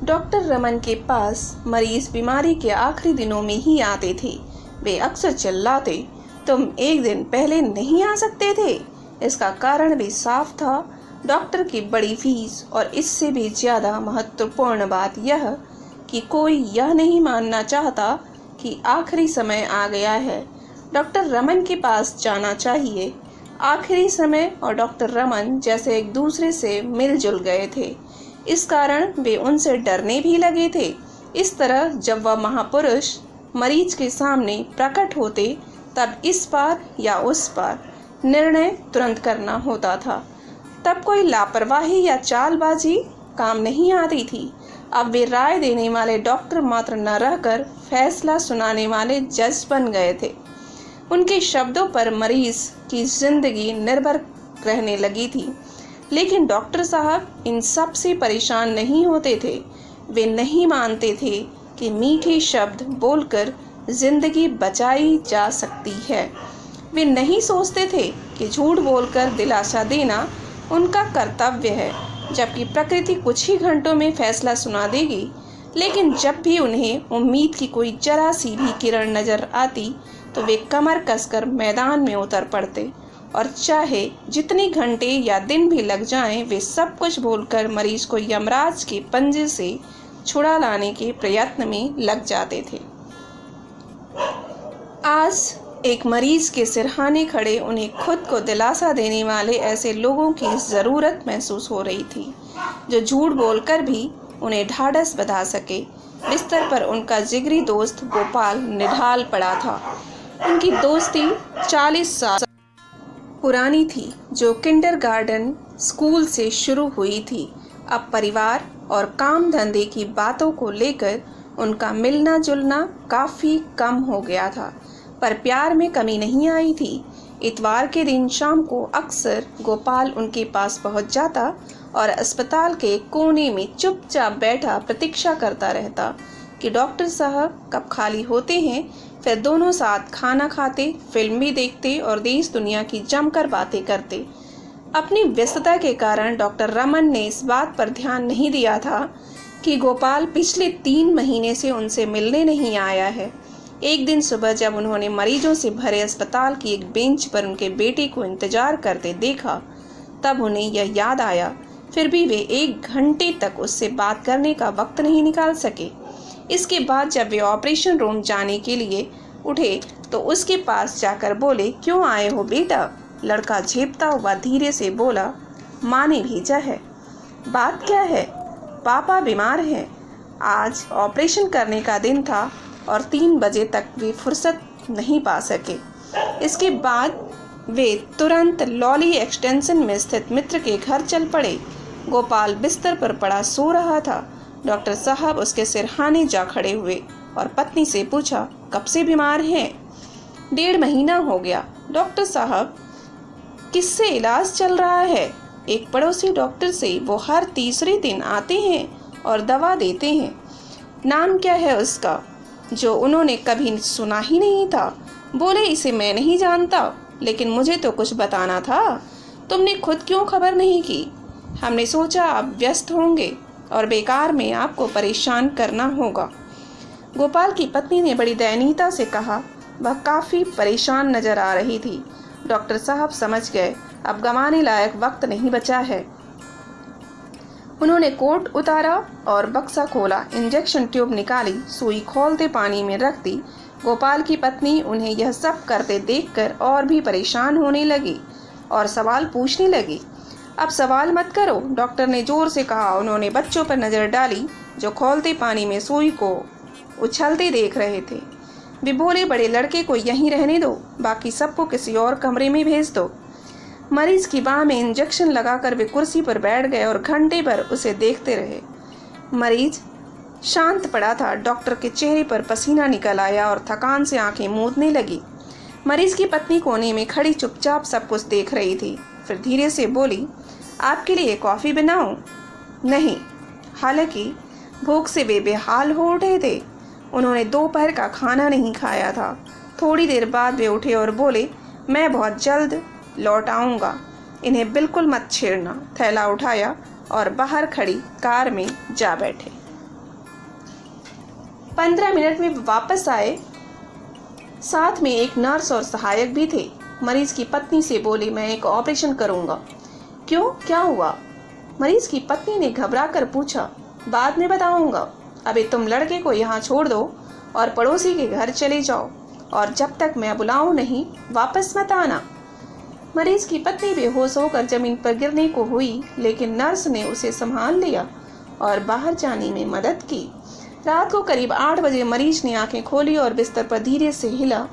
Doctor Raman के पास मरीज बीमारी के आखिरी दिनों में ही आते थे। वे अक्सर चिल्लाते, तुम एक दिन पहले नहीं आ सकते थे। इसका कारण भी साफ था, डॉक्टर की बड़ी फीस और इससे भी ज़्यादा महत्वपूर्ण बात यह कि कोई यह नहीं मानना चाहता कि आखिरी समय आ गया है, डॉक्टर रमन के पास जाना चाहिए। आखिरी समय और डॉक्टर रमन जैसे एक दूसरे से मिलजुल गए थे, इस कारण वे उनसे डरने भी लगे थे। इस तरह जब वह महापुरुष मरीज के सामने प्रकट होते तब इस पार या उस पार निर्णय तुरंत करना होता था। तब कोई लापरवाही या चालबाजी काम नहीं आती थी। अब वे राय देने वाले डॉक्टर मात्र न रहकर फैसला सुनाने वाले जज बन गए थे। उनके शब्दों पर मरीज की जिंदगी निर्भर रहने लगी थी। लेकिन डॉक्टर साहब इन सब से परेशान नहीं होते थे। वे नहीं मानते थे कि मीठे शब्द बोलकर जिंदगी बचाई जा सकती है। वे नहीं सोचते थे कि झूठ बोलकर दिलासा देना उनका कर्तव्य है, जबकि प्रकृति कुछ ही घंटों में फैसला सुना देगी। लेकिन जब भी उन्हें उम्मीद की कोई जरा सी भी किरण नजर आती तो वे कमर कसकर मैदान में उतर पड़ते और चाहे जितने घंटे या दिन भी लग जाएं, वे सब कुछ भूलकर मरीज को यमराज के पंजे से छुड़ा लाने के प्रयत्न में लग जाते थे। आज एक मरीज के सिरहाने खड़े उन्हें खुद को दिलासा देने वाले ऐसे लोगों की ज़रूरत महसूस हो रही थी, जो झूठ बोलकर भी उन्हें ढाढ़स बंधा सके। बिस्तर पर उनका जिगरी दोस्त गोपाल निढाल पड़ा था। उनकी दोस्ती 40 साल पुरानी थी, जो किंडरगार्टन स्कूल से शुरू हुई थी। अब परिवार और काम धंधे की बातों को लेकर उनका मिलना जुलना काफ़ी कम हो गया था, पर प्यार में कमी नहीं आई थी। इतवार के दिन शाम को अक्सर गोपाल उनके पास पहुंच जाता और अस्पताल के कोने में चुपचाप बैठा प्रतीक्षा करता रहता कि डॉक्टर साहब कब खाली होते हैं। फिर दोनों साथ खाना खाते, फिल्म भी देखते और देश दुनिया की जमकर बातें करते। अपनी व्यस्तता के कारण डॉक्टर रमन ने इस बात पर ध्यान नहीं दिया था कि गोपाल पिछले 3 महीने से उनसे मिलने नहीं आया है। एक दिन सुबह जब उन्होंने मरीजों से भरे अस्पताल की एक बेंच पर उनके बेटे को इंतजार करते देखा, तब उन्हें यह याद आया। फिर भी वे 1 घंटे तक उससे बात करने का वक्त नहीं निकाल सके। इसके बाद जब वे ऑपरेशन रूम जाने के लिए उठे तो उसके पास जाकर बोले, क्यों आए हो बेटा? लड़का झेपता हुआ धीरे से बोला, माँ ने भेजा है। बात क्या है? पापा बीमार हैं। आज ऑपरेशन करने का दिन था और 3 बजे तक वे फुर्सत नहीं पा सके। इसके बाद वे तुरंत लॉली एक्सटेंशन में स्थित मित्र के घर चल पड़े। गोपाल बिस्तर पर पड़ा सो रहा था। डॉक्टर साहब उसके सिरहाने जा खड़े हुए और पत्नी से पूछा, कब से बीमार हैं? 1.5 महीना हो गया। डॉक्टर साहब, किससे इलाज चल रहा है? एक पड़ोसी डॉक्टर से। वो हर तीसरे दिन आते हैं और दवा देते हैं। नाम क्या है उसका? जो उन्होंने कभी सुना ही नहीं था। बोले, इसे मैं नहीं जानता, लेकिन मुझे तो कुछ बताना था। तुमने खुद क्यों खबर नहीं की? हमने सोचा आप व्यस्त होंगे और बेकार में आपको परेशान करना होगा। गोपाल की पत्नी ने बड़ी दयनीयता से कहा। वह काफ़ी परेशान नजर आ रही थी। डॉक्टर साहब समझ गए, अब गंवाने लायक वक्त नहीं बचा है। उन्होंने कोट उतारा और बक्सा खोला, इंजेक्शन ट्यूब निकाली, सुई खोलते पानी में रख दी। गोपाल की पत्नी उन्हें यह सब करते देखकर और भी परेशान होने लगी और सवाल पूछने लगी। अब सवाल मत करो, डॉक्टर ने जोर से कहा। उन्होंने बच्चों पर नज़र डाली जो खौलते पानी में सुई को उछलते देख रहे थे। वे बोले, बड़े लड़के को यहीं रहने दो, बाकी सबको किसी और कमरे में भेज दो। मरीज की बाह में इंजेक्शन लगाकर वे कुर्सी पर बैठ गए और घंटे भर उसे देखते रहे। मरीज शांत पड़ा था। डॉक्टर के चेहरे पर पसीना निकल आया और थकान से आंखें मूंदने लगी। मरीज की पत्नी कोने में खड़ी चुपचाप सब कुछ देख रही थी। फिर धीरे से बोली, आपके लिए कॉफ़ी बनाऊं? नहीं। हालांकि भूख से वे बेहाल हो उठे थे। उन्होंने दोपहर का खाना नहीं खाया था। थोड़ी देर बाद वे उठे और बोले, मैं बहुत जल्द लौट आऊँगा, इन्हें बिल्कुल मत छेड़ना। थैला उठाया और बाहर खड़ी कार में जा बैठे। 15 मिनट में वापस आए। साथ में एक नर्स और सहायक भी थे। मरीज की पत्नी से बोली, मैं एक ऑपरेशन करूंगा। क्यों, क्या हुआ? मरीज की पत्नी ने घबरा कर पूछा। बाद में बताऊंगा, अभी तुम लड़के को यहाँ छोड़ दो और पड़ोसी के घर चले जाओ, और जब तक मैं बुलाऊं नहीं वापस मत आना। मरीज की पत्नी बेहोश होकर जमीन पर गिरने को हुई, लेकिन नर्स ने उसे संभाल लिया और बाहर जाने में मदद की। रात को करीब 8 बजे मरीज ने आंखें खोली और बिस्तर पर धीरे से हिला।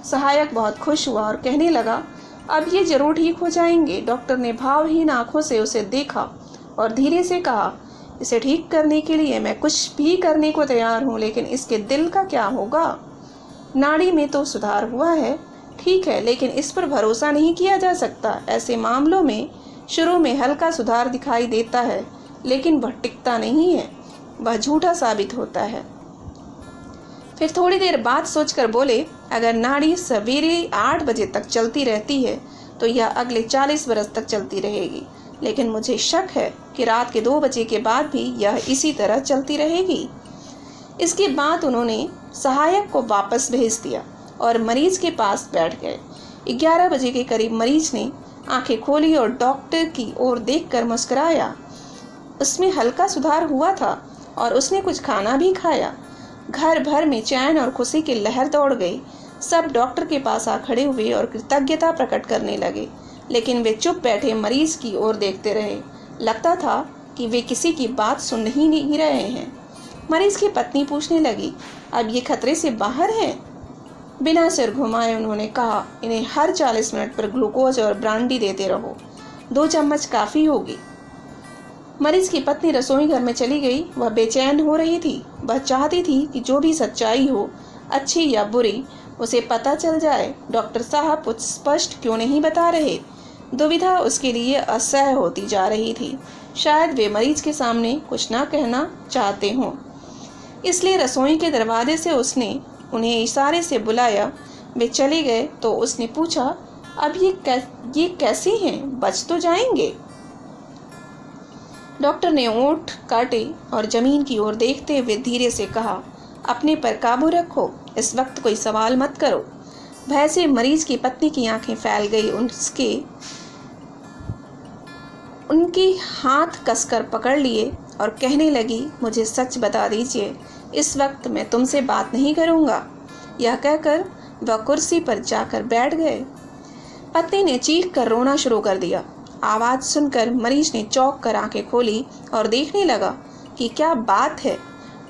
सहायक बहुत खुश हुआ और कहने लगा, अब ये जरूर ठीक हो जाएंगे। डॉक्टर ने भावहीन आंखों से उसे देखा और धीरे से कहा, इसे ठीक करने के लिए मैं कुछ भी करने को तैयार हूँ, लेकिन इसके दिल का क्या होगा? नाड़ी में तो सुधार हुआ है, ठीक है, लेकिन इस पर भरोसा नहीं किया जा सकता। ऐसे मामलों में शुरू में हल्का सुधार दिखाई देता है, लेकिन वह टिकता नहीं है, वह झूठा साबित होता है। फिर थोड़ी देर बाद सोचकर बोले, अगर नाड़ी सवेरे 8 बजे तक चलती रहती है तो यह अगले 40 बरस तक चलती रहेगी, लेकिन मुझे शक है कि रात के 2 बजे के बाद भी यह इसी तरह चलती रहेगी। इसके बाद उन्होंने सहायक को वापस भेज दिया और मरीज के पास बैठ गए। 11 बजे के करीब मरीज ने आंखें खोली और डॉक्टर की ओर देखकर मुस्कुराया। उसमें हल्का सुधार हुआ था और उसने कुछ खाना भी खाया। घर भर में चैन और खुशी की लहर दौड़ गई। सब डॉक्टर के पास आ खड़े हुए और कृतज्ञता प्रकट करने लगे, लेकिन वे चुप बैठे मरीज की ओर देखते रहे। लगता था कि वे किसी की बात सुन ही नहीं रहे हैं। मरीज की पत्नी पूछने लगी, अब ये खतरे से बाहर हैं? बिना सिर घुमाए उन्होंने कहा, इन्हें हर 40 मिनट पर ग्लूकोज और ब्रांडी देते रहो, 2 चम्मच काफ़ी होगी। मरीज की पत्नी रसोई घर में चली गई। वह बेचैन हो रही थी। वह चाहती थी कि जो भी सच्चाई हो, अच्छी या बुरी, उसे पता चल जाए। डॉक्टर साहब कुछ स्पष्ट क्यों नहीं बता रहे? दुविधा उसके लिए असह्य होती जा रही थी। शायद वे मरीज के सामने कुछ ना कहना चाहते हों, इसलिए रसोई के दरवाजे से उसने उन्हें इशारे से बुलाया। वे चले गए तो उसने पूछा, अब ये कैसे हैं, बच तो जाएंगे? डॉक्टर ने ओंठ काटे और जमीन की ओर देखते हुए धीरे से कहा, अपने पर काबू रखो, इस वक्त कोई सवाल मत करो। भय से मरीज की पत्नी की आंखें फैल गई। उनकी हाथ कसकर पकड़ लिए और कहने लगी, मुझे सच बता दीजिए, इस वक्त मैं तुमसे बात नहीं करूँगा। यह कहकर वह कुर्सी पर जाकर बैठ गए। पत्नी ने चीख कर रोना शुरू कर दिया। आवाज़ सुनकर मरीज ने चौंक कर आंखें खोली और देखने लगा कि क्या बात है।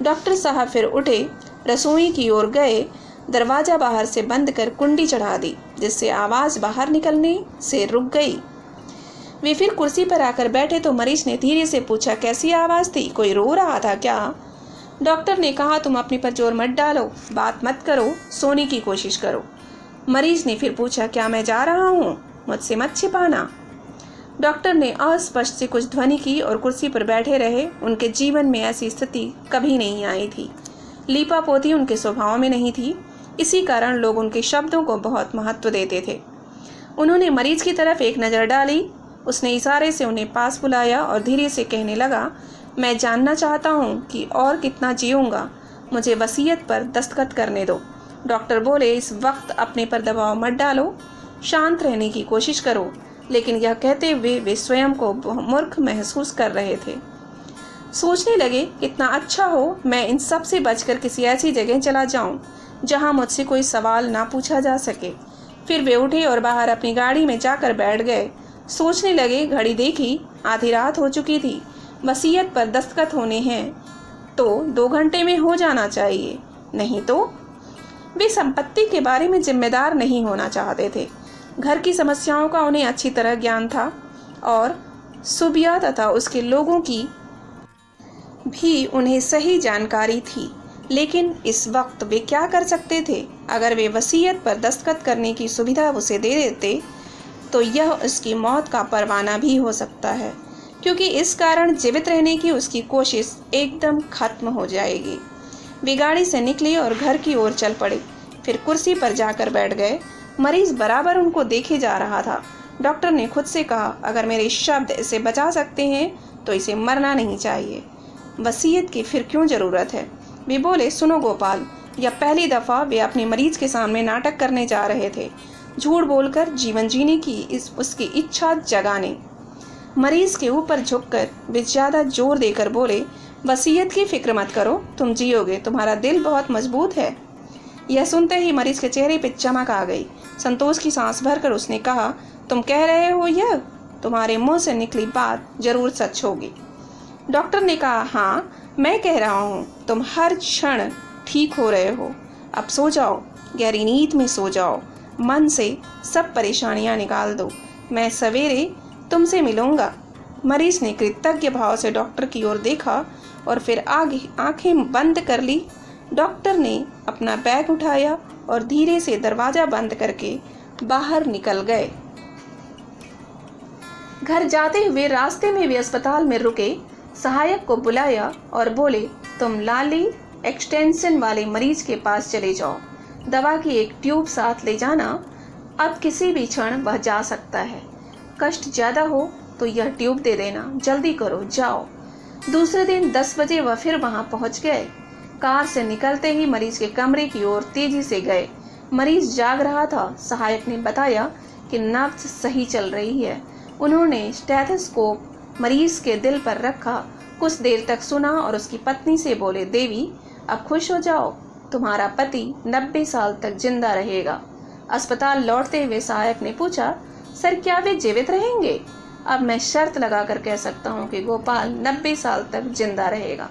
डॉक्टर साहब फिर उठे, रसोई की ओर गए, दरवाज़ा बाहर से बंद कर कुंडी चढ़ा दी, जिससे आवाज़ बाहर निकलने से रुक गई। वे फिर कुर्सी पर आकर बैठे तो मरीज ने धीरे से पूछा, कैसी आवाज़ थी, कोई रो रहा था क्या? डॉक्टर ने कहा, तुम अपने पर जोर मत डालो, बात मत करो, सोने की कोशिश करो। मरीज ने फिर पूछा, क्या मैं जा रहा हूँ, मुझसे मत छिपाना। डॉक्टर ने अस्पष्ट से कुछ ध्वनि की और कुर्सी पर बैठे रहे। उनके जीवन में ऐसी स्थिति कभी नहीं आई थी। लीपापोती उनके स्वभाव में नहीं थी, इसी कारण लोग उनके शब्दों को बहुत महत्व देते थे। उन्होंने मरीज की तरफ एक नज़र डाली। उसने इशारे से उन्हें पास बुलाया और धीरे से कहने लगा, मैं जानना चाहता हूँ कि और कितना जीऊँगा, मुझे वसीयत पर दस्तखत करने दो। डॉक्टर बोले, इस वक्त अपने पर दबाव मत डालो, शांत रहने की कोशिश करो। लेकिन यह कहते हुए वे स्वयं को मूर्ख महसूस कर रहे थे। सोचने लगे, कितना अच्छा हो मैं इन सब से बचकर किसी ऐसी जगह चला जाऊं जहां मुझसे कोई सवाल ना पूछा जा सके। फिर वे उठे और बाहर अपनी गाड़ी में जाकर बैठ गए। सोचने लगे, घड़ी देखी, आधी रात हो चुकी थी। वसीयत पर दस्तखत होने हैं तो 2 घंटे में हो जाना चाहिए, नहीं तो। वे संपत्ति के बारे में जिम्मेदार नहीं होना चाहते थे। घर की समस्याओं का उन्हें अच्छी तरह ज्ञान था और सुबिया तथा उसके लोगों की भी उन्हें सही जानकारी थी। लेकिन इस वक्त वे क्या कर सकते थे? अगर वे वसीयत पर दस्तखत करने की सुविधा उसे दे देते तो यह उसकी मौत का परवाना भी हो सकता है, क्योंकि इस कारण जीवित रहने की उसकी कोशिश एकदम खत्म हो जाएगी। वे गाड़ी से निकले और घर की ओर चल पड़े। फिर कुर्सी पर जाकर बैठ गए। मरीज बराबर उनको देखे जा रहा था। डॉक्टर ने खुद से कहा, अगर मेरे शब्द इसे बचा सकते हैं तो इसे मरना नहीं चाहिए। वसीयत की फिर क्यों ज़रूरत है? वे बोले, सुनो गोपाल, यह पहली दफ़ा वे अपने मरीज के सामने नाटक करने जा रहे थे, झूठ बोलकर जीवन जीने की उसकी इच्छा जगाने। मरीज के ऊपर झुककर वे ज़्यादा जोर देकर बोले, वसीयत की फिक्र मत करो, तुम जियोगे, तुम्हारा दिल बहुत मजबूत है। यह सुनते ही मरीज के चेहरे पर चमक आ गई। संतोष की सांस भरकर उसने कहा, तुम कह रहे हो यह? तुम्हारे मुंह से निकली बात जरूर सच होगी। डॉक्टर ने कहा, हाँ, मैं कह रहा हूँ, तुम हर क्षण ठीक हो रहे हो। अब सो जाओ, गहरी नींद में सो जाओ, मन से सब परेशानियाँ निकाल दो, मैं सवेरे तुमसे मिलूँगा। मरीज ने कृतज्ञ भाव से डॉक्टर की ओर देखा और फिर आगे आंखें बंद कर ली। डॉक्टर ने अपना बैग उठाया और धीरे से दरवाज़ा बंद करके बाहर निकल गए। घर जाते हुए रास्ते में वे अस्पताल में रुके, सहायक को बुलाया और बोले, तुम लाली एक्सटेंशन वाले मरीज के पास चले जाओ, दवा की एक ट्यूब साथ ले जाना, अब किसी भी क्षण वह जा सकता है, कष्ट ज़्यादा हो तो यह ट्यूब दे देना, जल्दी करो, जाओ। दूसरे दिन 10 बजे वह फिर वहां पहुंच गए। कार से निकलते ही मरीज के कमरे की ओर तेजी से गए। मरीज जाग रहा था। सहायक ने बताया कि नब्ज सही चल रही है। उन्होंने स्टेथोस्कोप मरीज के दिल पर रखा, कुछ देर तक सुना और उसकी पत्नी से बोले, देवी, अब खुश हो जाओ, तुम्हारा पति 90 साल तक जिंदा रहेगा। अस्पताल लौटते हुए सहायक ने पूछा, सर, क्या वे जीवित रहेंगे? अब मैं शर्त लगाकर कह सकता हूँ कि गोपाल 90 साल तक जिंदा रहेगा,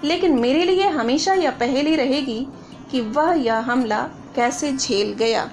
लेकिन मेरे लिए हमेशा यह पहेली रहेगी कि वह यह हमला कैसे झेल गया।